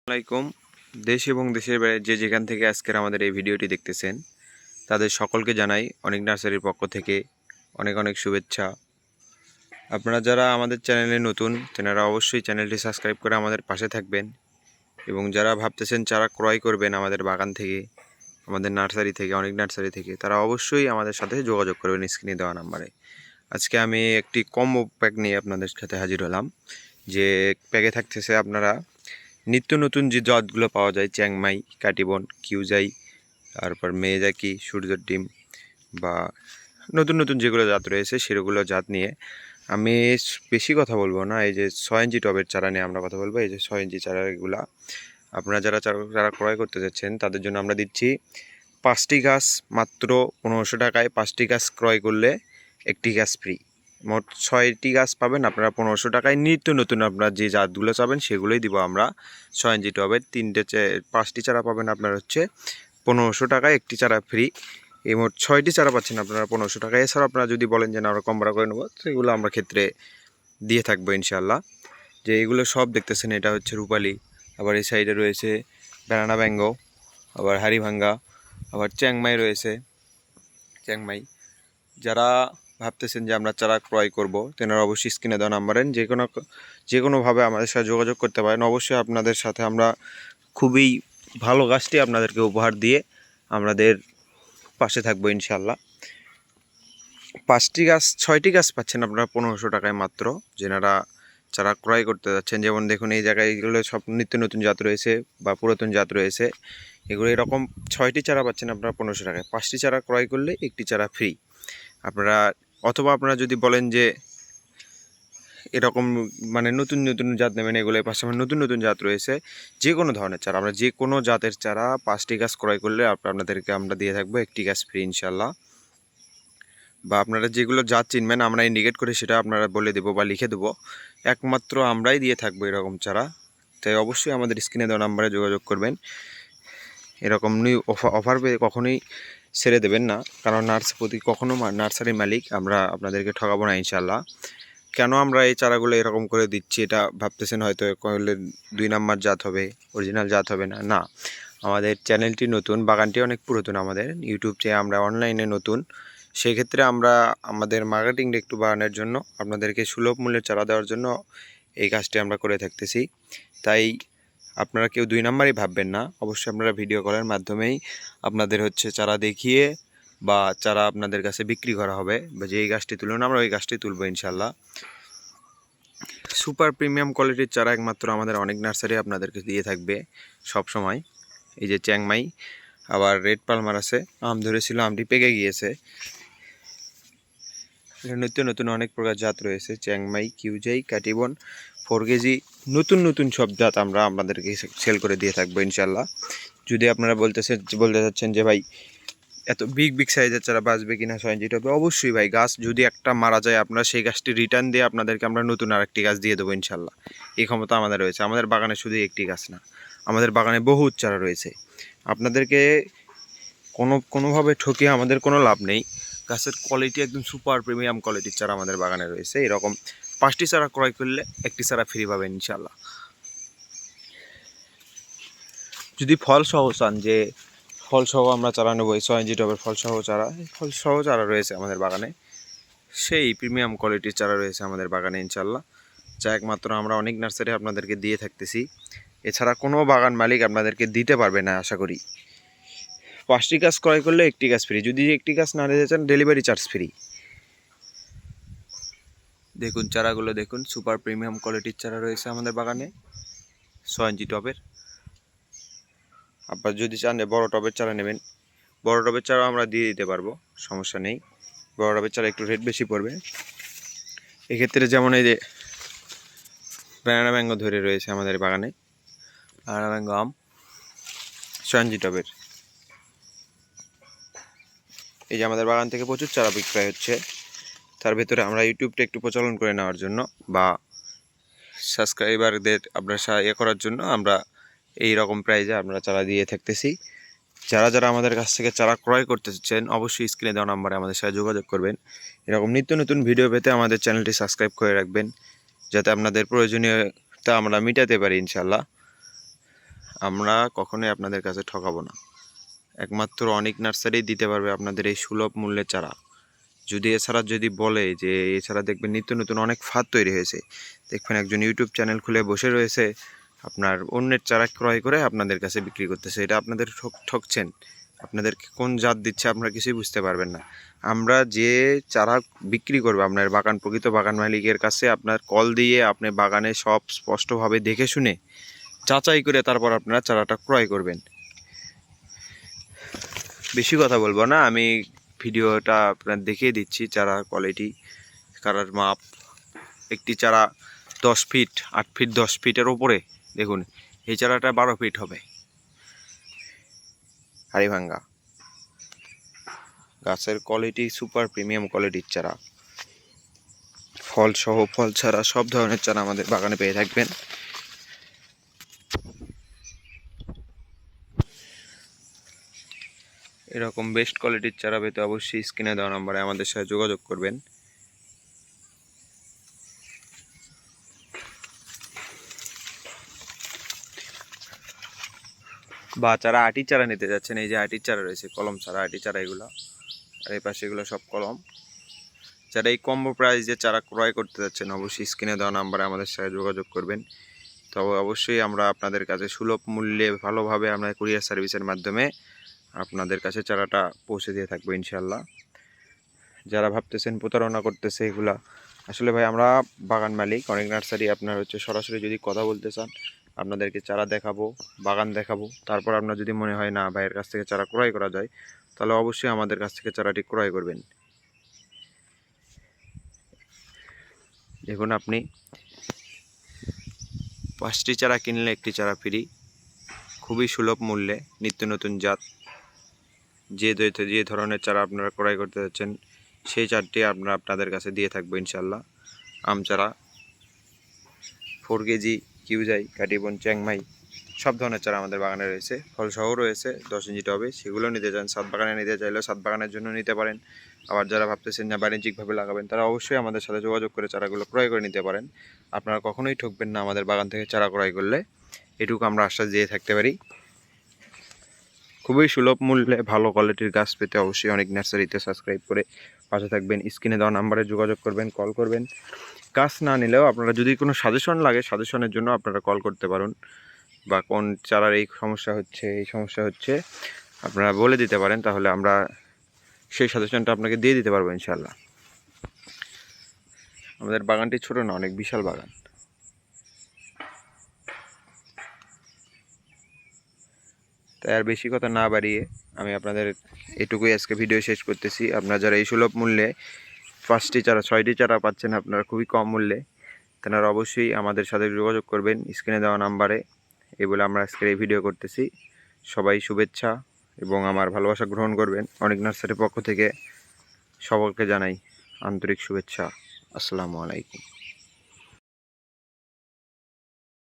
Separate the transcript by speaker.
Speaker 1: আসসালামাইকুম। দেশ এবং দেশের বাইরে যে যেখান থেকে আজকের আমাদের এই ভিডিওটি দেখতেছেন তাদের সকলকে জানাই অনেক নার্সারির পক্ষ থেকে অনেক অনেক শুভেচ্ছা। আপনারা যারা আমাদের চ্যানেলে নতুন তেনারা অবশ্যই চ্যানেলটি সাবস্ক্রাইব করে আমাদের পাশে থাকবেন এবং যারা ভাবতেছেন চারা ক্রয় করবেন আমাদের বাগান থেকে, আমাদের নার্সারি থেকে, অনেক নার্সারি থেকে, তারা অবশ্যই আমাদের সাথে যোগাযোগ করবেন স্ক্রিনে দেওয়া নাম্বারে। আজকে আমি একটি কম্বো প্যাক নিয়ে আপনাদের সাথে হাজির হলাম। যে প্যাকে থাকতেছে আপনারা নিত্য নতুন যে জাতগুলো পাওয়া যায়, চ্যাংমাই, কাটিবন, কিউজাই, তারপর মেয়াজাকি, সূর্যের ডিম বা নতুন নতুন যেগুলো জাত রয়েছে সেগুলো জাত নিয়ে আমি বেশি কথা বলবো না। এই যে 6 ইঞ্চি টবের চারা নিয়ে আমরা কথা বলবো। এই যে 6 ইঞ্চি চারাগুলা আপনারা যারা চারা ক্রয় করতে যাচ্ছেন তাদের জন্য আমরা দিচ্ছি 5টি গাছ মাত্র 1500 টাকায়। 5টি গাছ ক্রয় করলে একটি গাছ ফ্রি। মোট 6টি গাছ পাবেন আপনারা 1500 টাকায়। নিত্য নতুন আপনারা যে জাতগুলো চাবেন সেগুলোই দিব আমরা। 6 ইঞ্চি টবের 5টি চারা পাবেন আপনার হচ্ছে 1500 টাকায়, একটি চারা ফ্রি। এই মোট 6টি চারা পাচ্ছেন আপনারা 1500 টাকায়। এছাড়াও আপনারা যদি বলেন যে না আমরা কম ভাড়া করে নেবো, সেগুলো আমরা ক্ষেত্রে দিয়ে থাকবো ইনশাল্লাহ। যে এগুলো সব দেখতেছেন এটা হচ্ছে রূপালি, আবার এই সাইডে রয়েছে ব্যানানা ব্যাঙ্গো, আবার হাড়িভাঙ্গা, আবার চ্যাংমাই রয়েছে। চ্যাংমাই যারা ভাবতেছেন যে আমরা চারা ক্রয় করব, তেনারা অবশ্যই স্ক্রিনে দেওয়া নাম্বারে যে কোনোভাবে আমাদের সাথে যোগাযোগ করতে পারেন। অবশ্যই আপনাদের সাথে আমরা খুবই ভালো গাছটি আপনাদেরকে উপহার দিয়ে আমাদের পাশে থাকবো ইনশাল্লাহ। 6টি গাছ পাচ্ছেন আপনারা 1500 টাকায় মাত্র, যেনারা চারা ক্রয় করতে যাচ্ছেন। যেমন দেখুন এই জায়গায় এগুলো সব নিত্য নতুন জাত রয়েছে বা পুরাতন জাত রয়েছে। এগুলো এরকম 6টি চারা পাচ্ছেন আপনারা 1500 টাকায়। 5টি চারা ক্রয় করলে একটি চারা ফ্রি আপনারা। অথবা আপনারা যদি বলেন যে এরকম মানে নতুন নতুন জাত নেবেন, এগুলোর পাশাপাশি নতুন নতুন জাত রয়েছে, যে কোনো ধরনের চারা, আমরা যে কোনো জাতের চারা 5টি গাছ ক্রয় করলে আপনাদেরকে আমরা দিয়ে থাকবো একটি গাছ ফ্রি ইনশাল্লাহ। বা আপনারা যেগুলো জাত চিনবেন আমরা ইন্ডিকেট করে সেটা আপনারা বলে দেবো বা লিখে দেবো, একমাত্র আমরাই দিয়ে থাকবো এরকম চারা। তাই অবশ্যই আমাদের স্ক্রিনে দেওয়া নাম্বারে যোগাযোগ করবেন। এরকম অফার পেয়ে কখনোই ছেড়ে দেবেন না, কারণ কখনো নার্সারির মালিক, আমরা আপনাদেরকে ঠকাবো না ইনশাল্লাহ। কেন আমরা এই চারাগুলো এরকম করে দিচ্ছি এটা ভাবতেছেন হয়তো, করলে 2 নাম্বার জাত হবে, অরিজিনাল জাত হবে না। না, আমাদের চ্যানেলটি নতুন, বাগানটি অনেক পুরাতন, আমাদের ইউটিউব চেয়ে আমরা অনলাইনে নতুন। সেক্ষেত্রে আমরা আমাদের মার্কেটিংটা একটু বাড়ানোর জন্য, আপনাদেরকে সুলভ মূল্যে চারা দেওয়ার জন্য এই কাজটি আমরা করে থাকতেছি। তাই আপনারা কেউ 2 নাম্বারই ভাববেন না। অবশ্যই আপনারা ভিডিও কলের মাধ্যমেই আপনাদের হচ্ছে চারা দেখিয়ে বা চারা আপনাদের কাছে বিক্রি করা হবে, বা যে এই গাছটি তুলুন আমরা ওই গাছটি তুলব ইনশাল্লাহ। সুপার প্রিমিয়াম কোয়ালিটির চারা একমাত্র আমাদের অনেক নার্সারি আপনাদেরকে দিয়ে থাকবে সব সময়। এই যে চ্যাংমাই, আবার রেড পালমার আছে, আম ধরেছিল, আমটি পেকে গিয়েছে। নিত্য নতুন অনেক প্রকার জাত রয়েছে, চ্যাংমাই, কিউজাই, কাটিবন, 4 কেজি, নতুন নতুন সব জাত আমরা আপনাদেরকে সেল করে দিয়ে থাকবো ইনশাল্লাহ। যদি আপনারা বলতে চাচ্ছেন যে ভাই এত বিগ সাইজের চারা বাঁচবে কিনা 6 ইঞ্চি টবে, অবশ্যই ভাই। গাছ যদি একটা মারা যায় আপনারা সেই গাছটি রিটার্ন দিয়ে আপনাদেরকে আমরা নতুন আরেকটি গাছ দিয়ে দেবো ইনশাল্লাহ। এই ক্ষমতা আমাদের রয়েছে। আমাদের বাগানে শুধু একটি গাছ না, আমাদের বাগানে বহুত চারা রয়েছে। আপনাদেরকে কোনোভাবে ঠকিয়ে আমাদের কোনো লাভ নেই। গাছের কোয়ালিটি একদম সুপার প্রিমিয়াম কোয়ালিটির চারা আমাদের বাগানে রয়েছে। এরকম 5টি চারা ক্রয় করলে একটি চারা ফ্রি পাবেন ইনশাল্লাহ। যদি ফলসহ চান যে ফলসহ আমরা চারা নেবো, এই 6 ইঞ্চি টবের ফলসহ চারা রয়েছে আমাদের বাগানে, সেই প্রিমিয়াম কোয়ালিটির চারা রয়েছে আমাদের বাগানে ইনশাল্লাহ, যা একমাত্র আমরা অনেক নার্সারি আপনাদেরকে দিয়ে থাকতেছি। এছাড়া কোনো বাগান মালিক আপনাদেরকে দিতে পারবে না আশা করি। 5টি গাছ ক্রয় করলে একটি গাছ ফ্রি, যদি একটি গাছ না নিতে চান ডেলিভারি চার্জ ফ্রি। দেখুন চারাগুলো দেখুন, সুপার প্রিমিয়াম কোয়ালিটির চারা রয়েছে আমাদের বাগানে 6 ইঞ্চি টবের। আবার যদি চান বড় টবের চারা নেবেন, বড় টবের চারা আমরা দিয়ে দিতে পারবো, সমস্যা নেই। বড় টবের চারা একটু রেট বেশি পড়বে এক্ষেত্রে। যেমন এই যে ব্যানানা ম্যাঙ্গো ধরে রয়েছে আমাদের বাগানে, ব্যানানা ম্যাঙ্গো আম 6 ইঞ্চি টবের। এই যে আমাদের বাগান থেকে প্রচুর চারা বিক্রয় হচ্ছে, তার ভেতরে আমরা ইউটিউবটা একটু প্রচলন করে নেওয়ার জন্য বা সাবস্ক্রাইবারদের আপনার করার জন্য আমরা এই রকম প্রাইজে আমরা চারা দিয়ে থাকতেছি। যারা যারা আমাদের কাছ থেকে চারা ক্রয় করতে চাচ্ছেন অবশ্যই স্ক্রিনে দেওয়া নাম্বারে আমাদের সাথে যোগাযোগ করবেন। এরকম নিত্য নতুন ভিডিও পেতে আমাদের চ্যানেলটি সাবস্ক্রাইব করে রাখবেন, যাতে আপনাদের প্রয়োজনীয়তা আমরা মেটাতে পারি ইনশাল্লাহ। আমরা কখনোই আপনাদের কাছে ঠকাবো না। একমাত্র অনিক নার্সারি দিতে পারবে আপনাদের এই সুলভ মূল্যের চারা। এছাড়া যদি বলে যে এছাড়া দেখবেন নিত্য নতুন অনেক ফাঁদ তৈরি হয়েছে, দেখবেন একজন ইউটিউব চ্যানেল খুলে বসে রয়েছে আপনার অন্যের চারা ক্রয় করে আপনাদের কাছে বিক্রি করতেছে। এটা আপনাদের ঠকছেন। আপনাদেরকে কোন জাত দিচ্ছে আপনারা কিছুই বুঝতে পারবেন না। আমরা যে চারা বিক্রি করবো আপনার প্রকৃত বাগান মালিকের কাছে আপনার কল দিয়ে আপনি বাগানে সব স্পষ্টভাবে দেখে শুনে যাচাই করে তারপর আপনারা চারাটা ক্রয় করবেন। বেশি কথা বলবো না, আমি ভিডিওটা আপনার দেখিয়ে দিচ্ছি চারা কোয়ালিটি, চারার মাপ। একটি চারা 10 ফিট, 8 ফিট, 10 ফিটের ওপরে। দেখুন এই চারাটা 12 ফিট হবে। হাড়িভাঙ্গা গাছের কোয়ালিটি সুপার প্রিমিয়াম কোয়ালিটির চারা। ফল সহ ফল ছাড়া সব ধরনের চারা আমাদের বাগানে পেয়ে থাকবেন। এরকম বেস্ট কোয়ালিটির চারা পেতে অবশ্যই স্ক্রিনে দেওয়া নম্বরে আমাদের সাথে যোগাযোগ করবেন। বা চারা আটির চারা নিতে যাচ্ছেন, এই যে আটির চারা রয়েছে, কলম চারা, আটি চারা এগুলো, আর এই পাশে এগুলো সব কলম। যারা এই কম্বো প্রাইসে চারা ক্রয় করতে যাচ্ছেন অবশ্যই স্ক্রিনে দেওয়া নাম্বারে আমাদের সাথে যোগাযোগ করবেন। তবে অবশ্যই আমরা আপনাদের কাছে সুলভ মূল্যে ভালোভাবে আমরা কুরিয়ার সার্ভিসের মাধ্যমে আপনাদের কাছে চারাটা পৌঁছে দিয়ে থাকবো ইনশাল্লাহ। যারা ভাবতেছেন প্রতারণা করতেছে এগুলা, আসলে ভাই আমরা বাগান মালিক অনেক নার্সারি, আপনার হচ্ছে সরাসরি যদি কথা বলতে চান আপনাদেরকে চারা দেখাবো, বাগান দেখাবো, তারপর আপনার যদি মনে হয় না ভাইয়ের কাছ থেকে চারা ক্রয় করা যায় তাহলে অবশ্যই আমাদের কাছ থেকে চারাটি ক্রয় করবেন। দেখুন আপনি 5টি চারা কিনলে 1টি চারা ফ্রি, খুবই সুলভ মূল্যে নিত্য নতুন জাত। যে ধরনের চারা আপনারা ক্রয় করতে যাচ্ছেন সেই চারটি আমরা আপনাদের কাছে দিয়ে থাকবো ইনশাল্লাহ। আম চারা, 4 কেজি, কিউজাই, কাটিবন, চ্যাংমাই, সব ধরনের চারা আমাদের বাগানে রয়েছে। ফলসহ রয়েছে 10 ইঞ্চি টবে, সেগুলো নিতে চান। ছাদ বাগানে নিতে চাইলেও ছাদ বাগানের জন্য নিতে পারেন। আবার যারা ভাবতেছেন না বাণিজ্যিকভাবে লাগাবেন তারা অবশ্যই আমাদের সাথে যোগাযোগ করে চারাগুলো ক্রয় করে নিতে পারেন। আপনারা কখনোই ঠকবেন না আমাদের বাগান থেকে চারা ক্রয় করলে, এটুকু আমরা আশ্বাস দিয়ে থাকতে পারি। খুবই সুলভ মূল্যে ভালো কোয়ালিটির গাছ পেতে অবশ্যই অনেক নার্সারিতে সাবস্ক্রাইব করে পাশে থাকবেন। স্ক্রিনে দেওয়া নাম্বারে যোগাযোগ করবেন, কল করবেন। গাছ না নিলেও আপনারা যদি কোনো সাজেশন লাগে সাজেশনের জন্য আপনারা কল করতে পারেন, বা কোন চারার এই সমস্যা হচ্ছে আপনারা বলে দিতে পারেন, তাহলে আমরা সেই সাজেশনটা আপনাকে দিয়ে দিতে পারবো ইনশাল্লাহ। আমাদের বাগানটি ছোট না, অনেক বিশাল বাগান। তাই আর বেশি কথা না বাড়িয়ে আমি আপনাদের এটুকুই আজকে ভিডিও শেষ করতেছি। আপনারা যারা এই সুলভ মূল্যে 5টি চারা 6টি চারা পাচ্ছেন আপনারা খুবই কম মূল্যে, তেনারা অবশ্যই আমাদের সাথে যোগাযোগ করবেন স্ক্রিনে দেওয়া নাম্বারে। এই বলে আমরা আজকের এই ভিডিও করতেছি। সবাই শুভেচ্ছা এবং আমার ভালোবাসা গ্রহণ করবেন। অনেক নার্সারির পক্ষ থেকে সকলকে জানাই আন্তরিক শুভেচ্ছা। আসসালামু আলাইকুম।